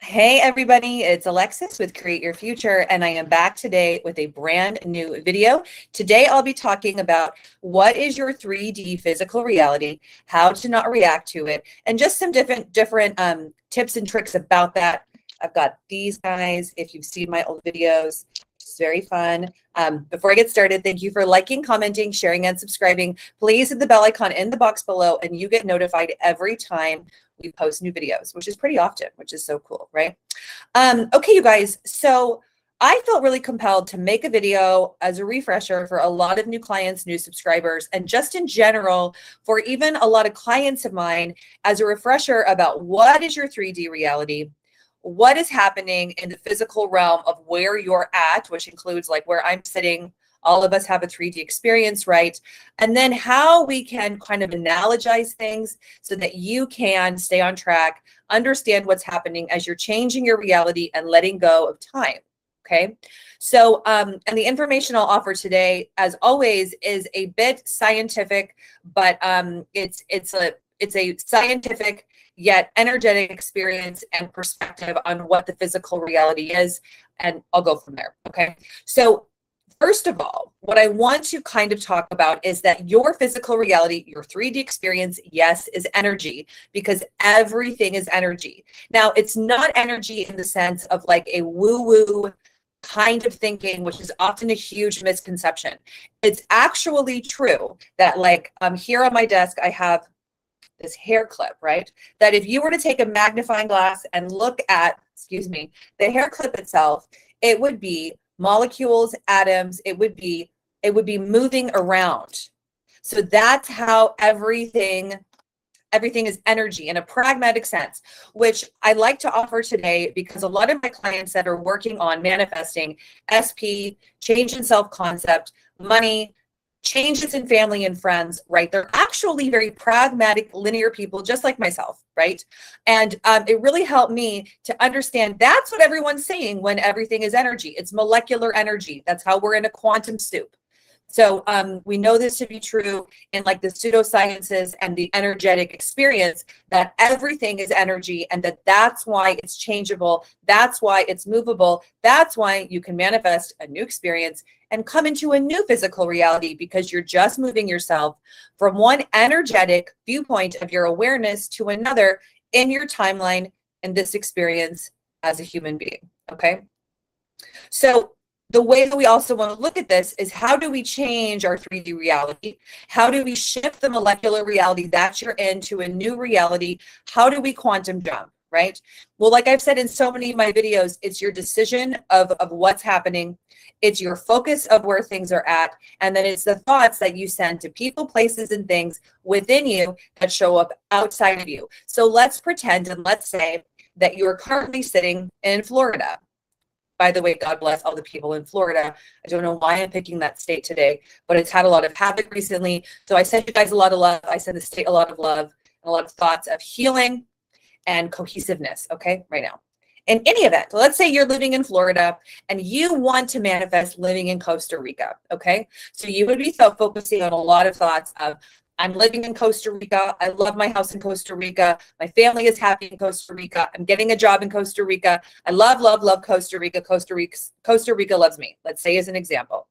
Hey everybody, it's Alexis with Create Your Future, and I am back today with a brand new video. Today I'll be talking about what is your 3D physical reality, how to not react to it, and just some different tips and tricks about that. I've got these guys, if you've seen my old videos. It's very fun. Before I get started, thank you for liking, commenting, sharing, and subscribing. Please hit the bell icon in the box below and you get notified every time we post new videos, which is pretty often, which is so cool, right? Okay, you guys, so I felt really compelled to make a video as a refresher for a lot of new clients, new subscribers, and just in general for even a lot of clients of mine as a refresher about what is your 3D reality, what is happening in the physical realm of where you're at, which includes like where I'm sitting. All of us have a 3D experience, right? And then how we can kind of analogize things so that you can stay on track, understand what's happening as you're changing your reality and letting go of time. Okay. So, and the information I'll offer today, as always, is a bit scientific, but it's a scientific yet energetic experience and perspective on what the physical reality is. And I'll go from there. Okay. So first of all, what I want to kind of talk about is that your physical reality, your 3D experience, yes, is energy, because everything is energy. Now, it's not energy in the sense of like a woo-woo kind of thinking, which is often a huge misconception. It's actually true that like here on my desk, I have this hair clip, right? That if you were to take a magnifying glass and look at, the hair clip itself, it would be molecules, atoms, it would be moving around. So that's how everything is energy in a pragmatic sense, which I like to offer today because a lot of my clients that are working on manifesting SP, change in self-concept, money, changes in family and friends, right? They're actually very pragmatic, linear people, just like myself, right? And it really helped me to understand that's what everyone's saying when everything is energy. It's molecular energy. That's how we're in a quantum soup. So we know this to be true in like the pseudosciences and the energetic experience, that everything is energy and that's why it's changeable. That's why it's movable. That's why you can manifest a new experience and come into a new physical reality, because you're just moving yourself from one energetic viewpoint of your awareness to another in your timeline in this experience as a human being. Okay. So the way that we also want to look at this is, how do we change our 3D reality? How do we shift the molecular reality that you're in to a new reality? How do we quantum jump, right? Well, like I've said in so many of my videos, it's your decision of what's happening. It's your focus of where things are at. And then it's the thoughts that you send to people, places, and things within you that show up outside of you. So let's pretend and let's say that you are currently sitting in Florida. By the way, God bless all the people in Florida. I don't know why I'm picking that state today, but it's had a lot of havoc recently. So I send you guys a lot of love. I send the state a lot of love and a lot of thoughts of healing and cohesiveness, okay, right now. In any event, let's say you're living in Florida and you want to manifest living in Costa Rica, okay? So you would be focusing on a lot of thoughts of, I'm living in Costa Rica. I love my house in Costa Rica. My family is happy in Costa Rica. I'm getting a job in Costa Rica. I love, love, love Costa Rica. Costa Rica loves me, let's say, as an example,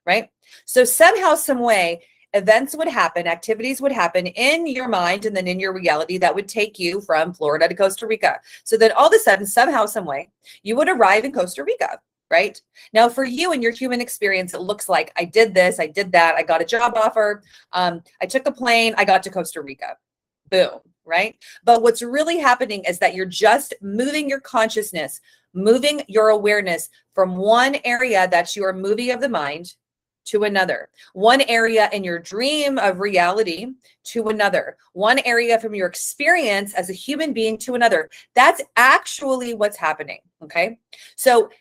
right? So somehow, some way, events would happen, activities would happen in your mind and then in your reality that would take you from Florida to Costa Rica. So then all of a sudden, somehow, some way, you would arrive in Costa Rica. Right? Now, for you and your human experience, it looks like I did this, I did that, I got a job offer, I took a plane, I got to Costa Rica. Boom, right? But what's really happening is that you're just moving your consciousness, moving your awareness from one area that's your movie of the mind to another, one area in your dream of reality to another, one area from your experience as a human being to another. That's actually what's happening, okay? So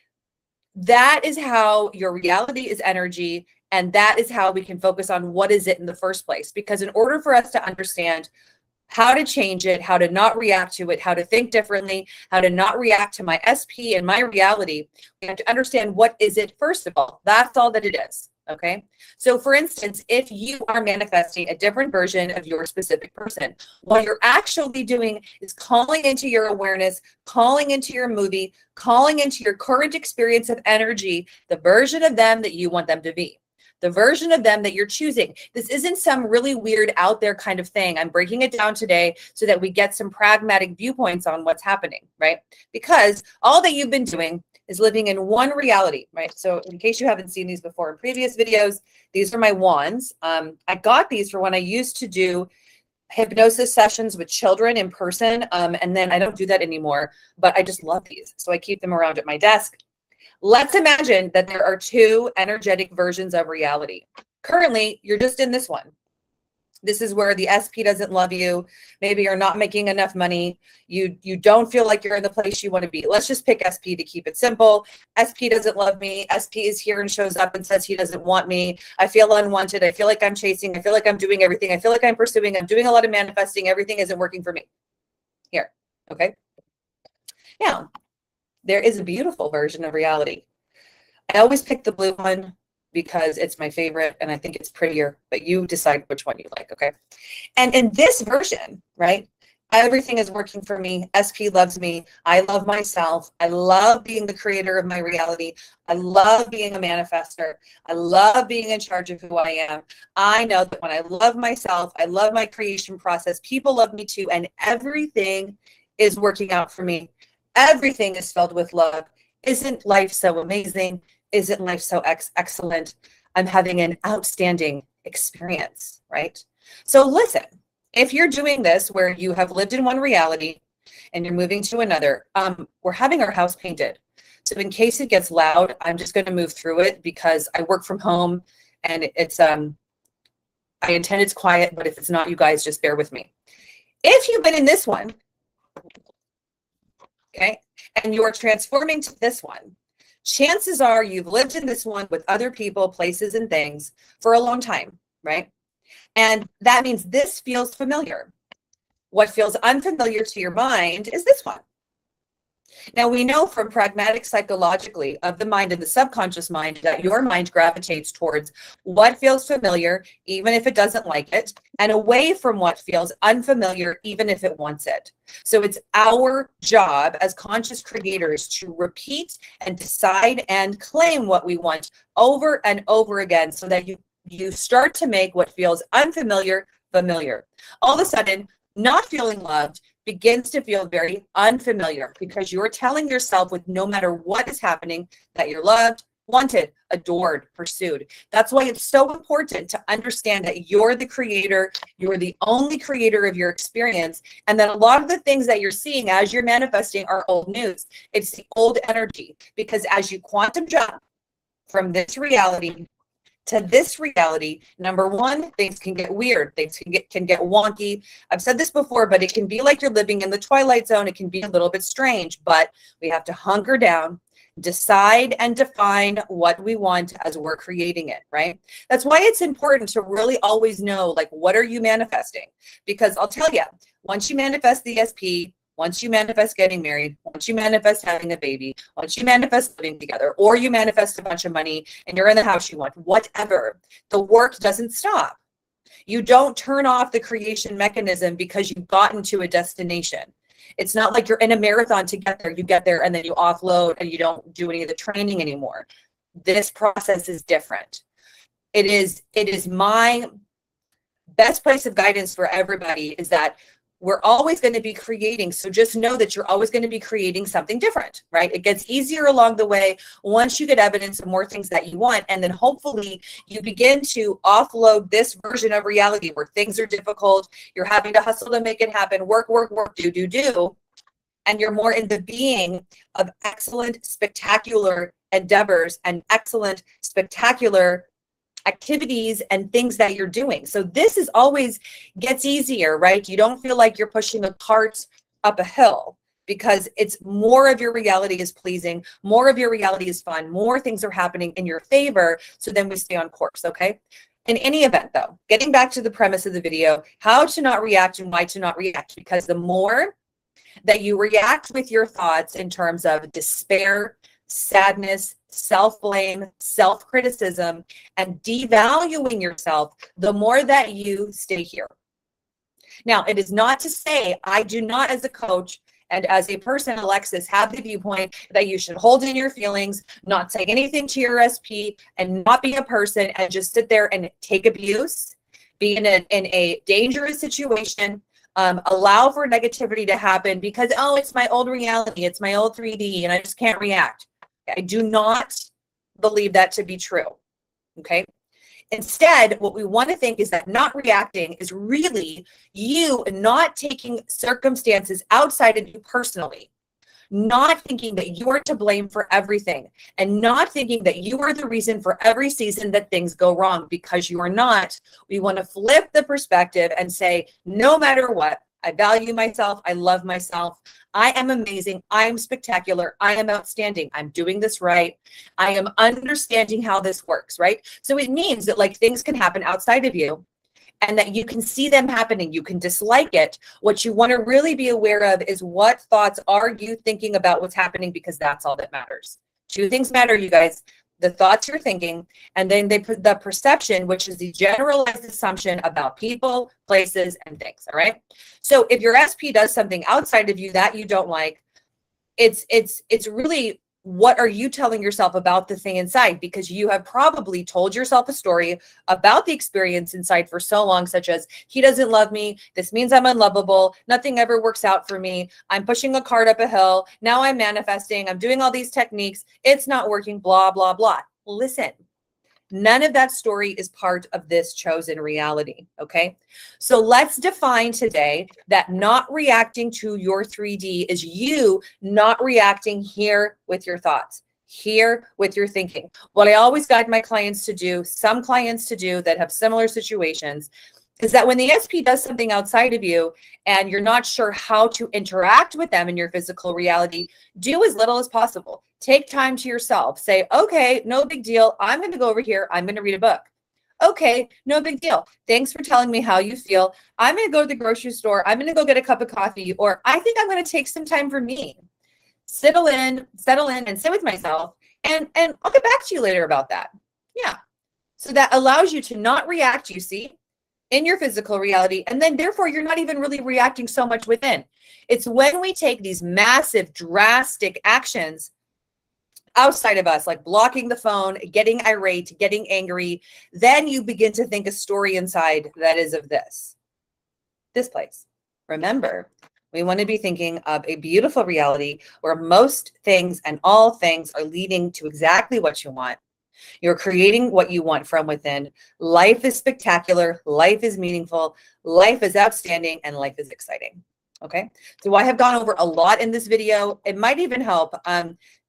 that is how your reality is energy, and that is how we can focus on what is it in the first place. Because in order for us to understand how to change it, how to not react to it, how to think differently, how to not react to my SP and my reality, we have to understand what is it first of all. That's all that it is. Okay. So for instance, if you are manifesting a different version of your specific person, what you're actually doing is calling into your awareness, calling into your movie, calling into your current experience of energy, the version of them that you want them to be, the version of them that you're choosing. This isn't some really weird out there kind of thing. I'm breaking it down today so that we get some pragmatic viewpoints on what's happening, right? Because all that you've been doing is living in one reality, right? So in case you haven't seen these before in previous videos, these are my wands. I got these for when I used to do hypnosis sessions with children in person. And then I don't do that anymore, but I just love these. So I keep them around at my desk. Let's imagine that there are two energetic versions of reality. Currently, you're just in this one. This is where the SP doesn't love you. Maybe you're not making enough money. You don't feel like you're in the place you want to be. Let's just pick SP to keep it simple. SP doesn't love me. SP is here and shows up and says he doesn't want me. I feel unwanted. I feel like I'm chasing. I feel like I'm doing everything. I feel like I'm pursuing. I'm doing a lot of manifesting. Everything isn't working for me. Here. Okay. Now, there is a beautiful version of reality. I always pick the blue one because it's my favorite and I think it's prettier, but you decide which one you like, okay? And in this version, right, everything is working for me. SP loves me. I love myself. I love being the creator of my reality. I love being a manifester. I love being in charge of who I am. I know that when I love myself, I love my creation process, people love me too, and everything is working out for me. Everything is filled with love. Isn't life so amazing? Isn't life so excellent? I'm having an outstanding experience, right? So listen, if you're doing this where you have lived in one reality and you're moving to another, we're having our house painted. So in case it gets loud, I'm just going to move through it because I work from home and it's, I intend it's quiet, but if it's not, you guys just bear with me. If you've been in this one, okay, and you're transforming to this one, chances are you've lived in this one with other people, places, and things for a long time, right? And that means this feels familiar. What feels unfamiliar to your mind is this one. Now, we know from pragmatic psychologically of the mind and the subconscious mind that your mind gravitates towards what feels familiar, even if it doesn't like it, and away from what feels unfamiliar, even if it wants it. So it's our job as conscious creators to repeat and decide and claim what we want over and over again so that you start to make what feels unfamiliar familiar. All of a sudden, not feeling loved begins to feel very unfamiliar because you're telling yourself with no matter what is happening that you're loved, wanted, adored, pursued. That's why it's so important to understand that you're the creator, you're the only creator of your experience, and that a lot of the things that you're seeing as you're manifesting are old news. It's the old energy because as you quantum jump from this reality to this reality, number one, things can get weird. Things can get wonky. I've said this before, but it can be like you're living in the twilight zone. It can be a little bit strange, but we have to hunker down, decide and define what we want as we're creating it, right? That's why it's important to really always know, like, what are you manifesting? Because I'll tell you, once you manifest the SP, once you manifest getting married, once you manifest having a baby, once you manifest living together, or you manifest a bunch of money and you're in the house you want, whatever, the work doesn't stop. You don't turn off the creation mechanism because you've gotten to a destination. It's not like you're in a marathon to get there. You get there and then you offload and you don't do any of the training anymore. This process is different. It is my best place of guidance for everybody is that we're always going to be creating. So just know that you're always going to be creating something different, right? It gets easier along the way once you get evidence of more things that you want. And then hopefully you begin to offload this version of reality where things are difficult. You're having to hustle to make it happen, work, do. And you're more in the being of excellent, spectacular endeavors and excellent, spectacular activities and things that you're doing. So this is always gets easier, right? You don't feel like you're pushing a cart up a hill because it's more of your reality is pleasing, more of your reality is fun, more things are happening in your favor. So then we stay on course, okay? In any event though, getting back to the premise of the video, how to not react and why to not react, because the more that you react with your thoughts in terms of despair, sadness, self-blame, self-criticism, and devaluing yourself, the more that you stay here. Now, it is not to say I do not, as a coach and as a person, Alexis, have the viewpoint that you should hold in your feelings, not say anything to your SP, and not be a person and just sit there and take abuse, be in a dangerous situation, allow for negativity to happen because, oh, it's my old reality, it's my old 3D, and I just can't react. I do not believe that to be true, okay? Instead, what we want to think is that not reacting is really you not taking circumstances outside of you personally, not thinking that you're to blame for everything, and not thinking that you are the reason for every season that things go wrong, because you are not. We want to flip the perspective and say, no matter what, I value myself. I love myself. I am amazing. I am spectacular. I am outstanding. I'm doing this right. I am understanding how this works, right? So it means that like things can happen outside of you and that you can see them happening. You can dislike it. What you want to really be aware of is what thoughts are you thinking about what's happening, because that's all that matters. Two things matter, you guys. The thoughts you're thinking, and then the perception, which is the generalized assumption about people, places, and things, all right? So if your SP does something outside of you that you don't like, it's really, what are you telling yourself about the thing inside? Because you have probably told yourself a story about the experience inside for so long, such as, he doesn't love me, this means I'm unlovable, nothing ever works out for me, I'm pushing a cart up a hill, now I'm manifesting, I'm doing all these techniques, it's not working, blah, blah, blah. Listen, none of that story is part of this chosen reality, okay? So let's define today that not reacting to your 3D is you not reacting here with your thoughts, here with your thinking. What I always guide my clients to do, some clients to do that have similar situations, is that when the SP does something outside of you and you're not sure how to interact with them in your physical reality, do as little as possible. Take time to yourself. Say, okay, no big deal. I'm going to go over here. I'm going to read a book. Okay, no big deal. Thanks for telling me how you feel. I'm going to go to the grocery store. I'm going to go get a cup of coffee, or I think I'm going to take some time for me. Settle in and sit with myself, and I'll get back to you later about that. Yeah. So that allows you to not react, you see, in your physical reality, and then therefore you're not even really reacting so much within. It's when we take these massive, drastic actions outside of us, like blocking the phone, getting irate, getting angry, then you begin to think a story inside that is of this place. Remember, we want to be thinking of a beautiful reality where most things and all things are leading to exactly what you want. You're creating what you want from within. Life is spectacular. Life is meaningful. Life is outstanding, and life is exciting. Okay. So I have gone over a lot in this video. It might even help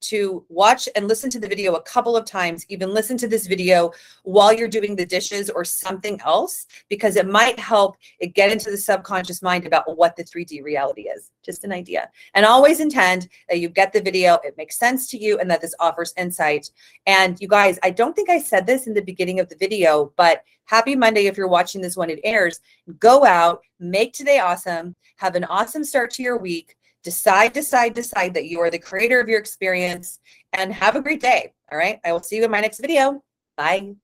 to watch and listen to the video a couple of times, even listen to this video while you're doing the dishes or something else, because it might help it get into the subconscious mind about what the 3D reality is. Just an idea. And always intend that you get the video, it makes sense to you, and that this offers insight. And you guys, I don't think I said this in the beginning of the video, but happy Monday if you're watching this when it airs. Go out, make today awesome, have an awesome start to your week. Decide that you are the creator of your experience, and have a great day. All right. I will see you in my next video. Bye.